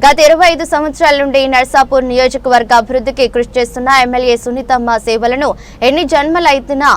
గత 25 సంవత్సరాల నుండి నర్సాపూర్ నియోజకవర్గ అభివృద్ధికి కృషి చేస్తున్న ఎమ్మెల్యే సునీతమ్మ సేవలను ఎన్ని జన్మలైతున్నా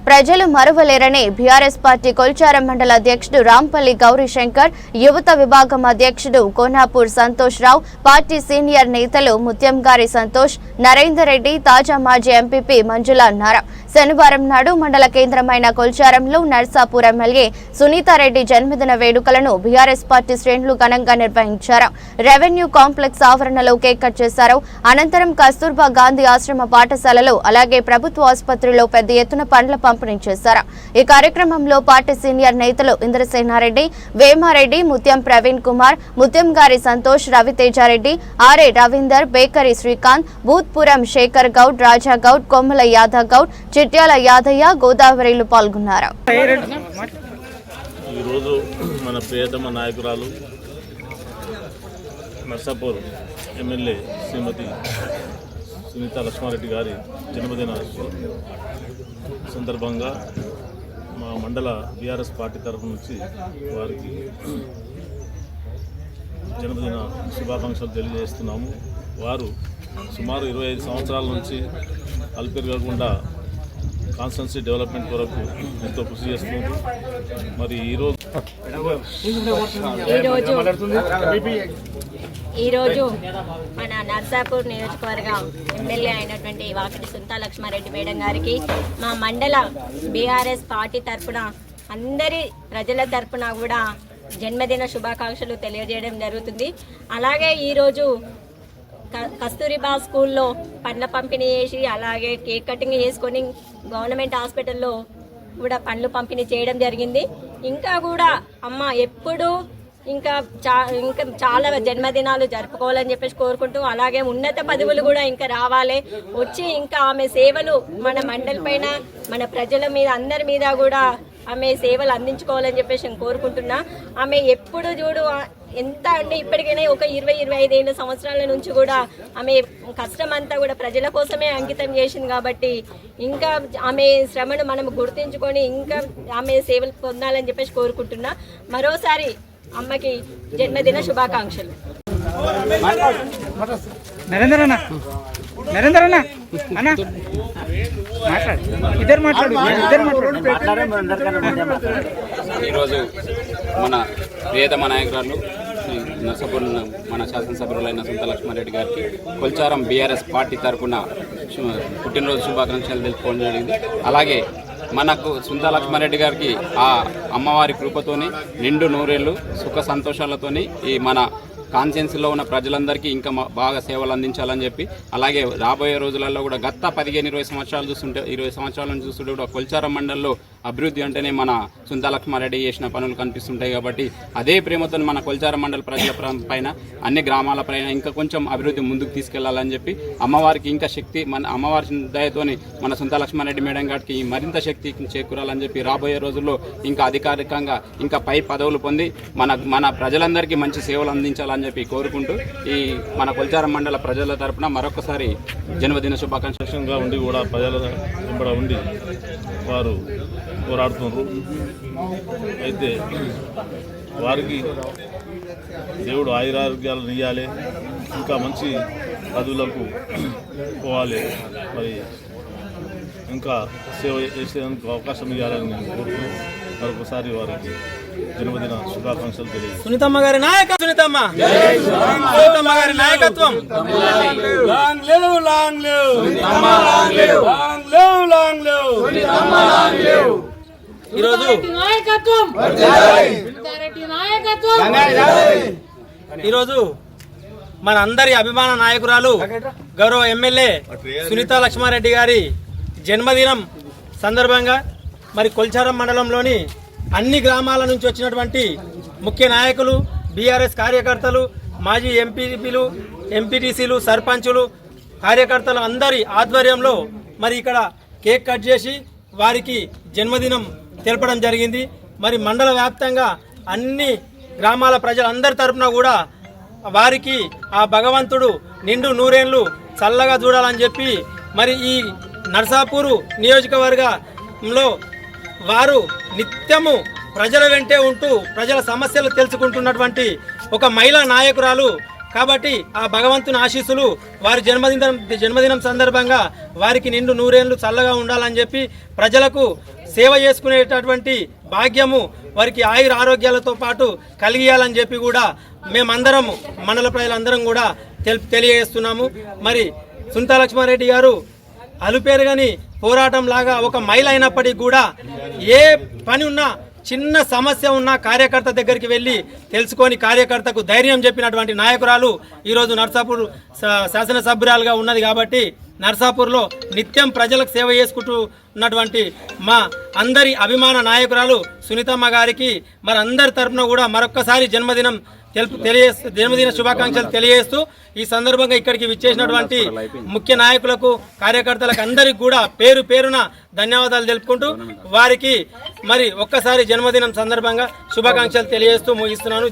ప్రజలు మరువలేరని బీఆర్ఎస్ పార్టీ కొల్చారం మండల అధ్యక్షుడు రాంపల్లి గౌరీ శంకర్, యువత విభాగం అధ్యక్షుడు కోనాపూర్ సంతోష్ రావు, పార్టీ సీనియర్ నేతలు ముత్యంగారి సంతోష్, నరేందర్ రెడ్డి, తాజా మాజీ ఎంపీపీ మంజుల నారా శనివారం నాడు మండల కేంద్రమైన కొల్చారంలో నర్సాపూర్ ఎమ్మెల్యే సునీతారెడ్డి జన్మదిన వేడుకలను బీఆర్ఎస్ పార్టీ శ్రేణులు ఘనంగా నిర్వహించారు. రెవెన్యూ కాంప్లెక్స్ ఆవరణలో కేక్ కట్ చేశారు. అనంతరం కస్తూర్బా గాంధీ ఆశ్రమ పాఠశాలలో అలాగే ప్రభుత్వ ఆసుపత్రిలో పెద్ద ఎత్తున పండ్ల పంపిణీ చేశారు. ఈ కార్యక్రమంలో పార్టీ సీనియర్ నేతలు ఇంద్రసేనారెడ్డి, వేమారెడ్డి, ముత్యం ప్రవీణ్ కుమార్, ముత్యంగారి సంతోష్, రవితేజారెడ్డి, ఆర్ఏ రవీందర్, బేకరీ శ్రీకాంత్, భూత్పురం శేఖర్ గౌడ్, రాజా గౌడ్, కొమ్మల యాదవ్ గౌడ్, చిట్యాల యాదయ్య, గోదావరిలు పాల్గొన్నారు. ఈరోజు మన ప్రియతమ నాయకురాలు నర్సాపూర్ ఎమ్మెల్యే శ్రీమతి సునీత లక్ష్మారెడ్డి గారి జన్మదిన సందర్భంగా మా మండల బీఆర్ఎస్ పార్టీ తరఫు నుంచి వారికి జన్మదిన శుభాకాంక్షలు తెలియజేస్తున్నాము. వారు సుమారు 25 సంవత్సరాల నుంచి అల్పెరగకుండా కాన్స్టెన్సీ డెవలప్మెంట్ కొరకు ఎంతో కృషి చేస్తున్నారు. మరి ఈరోజు మన నర్సాపూర్ నియోజకవర్గ ఎమ్మెల్యే అయినటువంటి వాకిటి సునీత లక్ష్మారెడ్డి మేడం గారికి మా మండల బీఆర్ఎస్ పార్టీ తరఫున అందరి ప్రజల తరఫున కూడా జన్మదిన శుభాకాంక్షలు తెలియజేయడం జరుగుతుంది. అలాగే ఈరోజు కస్తూరిబా స్కూల్లో పండ్ల పంపిణీ చేసి అలాగే కేక్ కటింగ్ చేసుకొని గవర్నమెంట్ హాస్పిటల్లో కూడా పండ్లు పంపిణీ చేయడం జరిగింది. ఇంకా కూడా అమ్మ ఎప్పుడు ఇంకా చాలా జన్మదినాలు జరుపుకోవాలని చెప్పేసి కోరుకుంటూ, అలాగే ఉన్నత పదవులు కూడా ఇంకా రావాలి వచ్చి ఇంకా ఆమె సేవలు మన మండలి పైన మన ప్రజల మీద అందరి మీద కూడా ఆమె సేవలు అందించుకోవాలని చెప్పేసి నేను కోరుకుంటున్నా. ఆమె ఎప్పుడు చూడు ఎంత అంటే ఇప్పటికైనా ఒక 20-25 సంవత్సరాల నుంచి కూడా ఆమె కష్టం అంతా కూడా ప్రజల కోసమే అంకితం చేసింది. కాబట్టి ఇంకా ఆమె శ్రమను మనం గుర్తించుకొని ఇంకా ఆమె సేవలు పొందాలని చెప్పేసి కోరుకుంటున్నా. మరోసారి అమ్మకి జన్మదిన శుభాకాంక్షలు. ఈరోజు మన ప్రియతమ నాయకురాలు నర్సాపూర్ మన శాసనసభ్యులైన సునీత లక్ష్మారెడ్డి గారికి కొల్చారం బీఆర్ఎస్ పార్టీ తరఫున పుట్టినరోజు శుభాకాంక్షలు తెలుపుకోవడం జరిగింది. అలాగే మనకు సునీత లక్ష్మారెడ్డి గారికి ఆ అమ్మవారి కృపతోని నిండు నూరేళ్ళు సుఖ సంతోషాలతోని ఈ మన కాన్స్టిట్యున్సీలో ఉన్న ప్రజలందరికీ ఇంకా బాగా సేవలు అందించాలని చెప్పి, అలాగే రాబోయే రోజులలో కూడా గత 15-20 సంవత్సరాలు చూస్తుంటే 20 సంవత్సరాల నుంచి చూస్తుంటే కూడా కొల్చారం మండలంలో అభివృద్ధి అంటేనే మన సునీత లక్ష్మారెడ్డి చేసిన పనులు కనిపిస్తుంటాయి. కాబట్టి అదే ప్రేమతో మన కొల్చారం మండల ప్రజల పైన అన్ని గ్రామాల పైన ఇంకా కొంచెం అభివృద్ధి ముందుకు తీసుకెళ్లాలని చెప్పి అమ్మవారికి ఇంకా శక్తి మన అమ్మవారి దయతోని మన సునీత లక్ష్మారెడ్డి మేడం గారికి మరింత శక్తి చేకూరాలని చెప్పి రాబోయే రోజుల్లో ఇంకా అధికారికంగా ఇంకా పై పదవులు పొంది మన ప్రజలందరికీ మంచి సేవలు అందించాలని చెప్పి కోరుకుంటూ ఈ మన కొల్చారం మండల ప్రజల తరపున మరొకసారి జన్మదిన శుభాకాంక్షలుగా ఉండి కూడా ప్రజల వెంబడ ఉండి వారు పోరాడుతున్నారు. అయితే వారికి దేవుడు ఆయురారోగ్యాలు ఇవ్వాలి, ఇంకా మంచి పదవులకు పోవాలి, మరి ఇంకా సేవ చేసేందుకు అవకాశం ఇవ్వాలని నేను కోరుతున్నాను. మరొకసారి వారికి జన్మదిన శుభాకాంక్షలు తెలియజేస్తాను. సునీతమ్మ గారి నాయకత్వం, సునీతమ్మ గారి నాయకత్వం. Long live, long live, long live, long live. ఈరోజు మన అందరి అభిమాన నాయకురాలు గౌరవ ఎమ్మెల్యే సునీత లక్ష్మారెడ్డి గారి జన్మదినం సందర్భంగా మరి కొల్చారం మండలంలోని అన్ని గ్రామాల నుంచి వచ్చినటువంటి ముఖ్య నాయకులు, బీఆర్ఎస్ కార్యకర్తలు, మాజీ ఎంపీపీలు, ఎంపీటీసీలు, సర్పంచులు, కార్యకర్తలు అందరి ఆధ్వర్యంలో మరి ఇక్కడ కేక్ కట్ చేసి వారికి జన్మదినం తెలపడం జరిగింది. మరి మండల వ్యాప్తంగా అన్ని గ్రామాల ప్రజలందరి తరఫున కూడా వారికి ఆ భగవంతుడు నిండు నూరేళ్లు చల్లగా చూడాలని చెప్పి మరి ఈ నర్సాపూరు నియోజకవర్గంలో వారు నిత్యము ప్రజల వెంటే ఉంటూ ప్రజల సమస్యలు తెలుసుకుంటున్నటువంటి ఒక మహిళా నాయకురాలు కాబట్టి ఆ భగవంతుని ఆశీస్సులు వారి జన్మదినం సందర్భంగా వారికి నిండు నూరేళ్లు చల్లగా ఉండాలని చెప్పి ప్రజలకు సేవ చేసుకునేటటువంటి భాగ్యము వారికి ఆయుర ఆరోగ్యాలతో పాటు కలిగియాలని చెప్పి కూడా మేమందరము మండల ప్రజలందరం కూడా తెలియజేస్తున్నాము. మరి సునీతా లక్ష్మారెడ్డి గారు అలుపేరుగని పోరాటం లాగా ఒక మైల్ అయినప్పటికీ కూడా ఏ పని ఉన్నా చిన్న సమస్య ఉన్న కార్యకర్త దగ్గరికి వెళ్ళి తెలుసుకొని కార్యకర్తకు ధైర్యం చెప్పినటువంటి నాయకురాలు ఈరోజు నర్సాపూర్ శాసనసభ్యురాలుగా ఉన్నది. కాబట్టి నర్సాపూర్లో నిత్యం ప్రజలకు సేవ చేసుకుంటూ ఉన్నటువంటి మా అందరి అభిమాన నాయకురాలు సునీతమ్మ గారికి మరి అందరి తరఫున కూడా మరొక్కసారి జన్మదిన శుభాకాంక్షలు తెలియజేస్తూ ఈ సందర్భంగా ఇక్కడికి విచ్చేసినటువంటి ముఖ్య నాయకులకు కార్యకర్తలకు అందరికి కూడా పేరు పేరున ధన్యవాదాలు తెలుపుకుంటూ వారికి మరి ఒక్కసారి జన్మదినం సందర్భంగా శుభాకాంక్షలు తెలియజేస్తూ ముగిస్తున్నాను.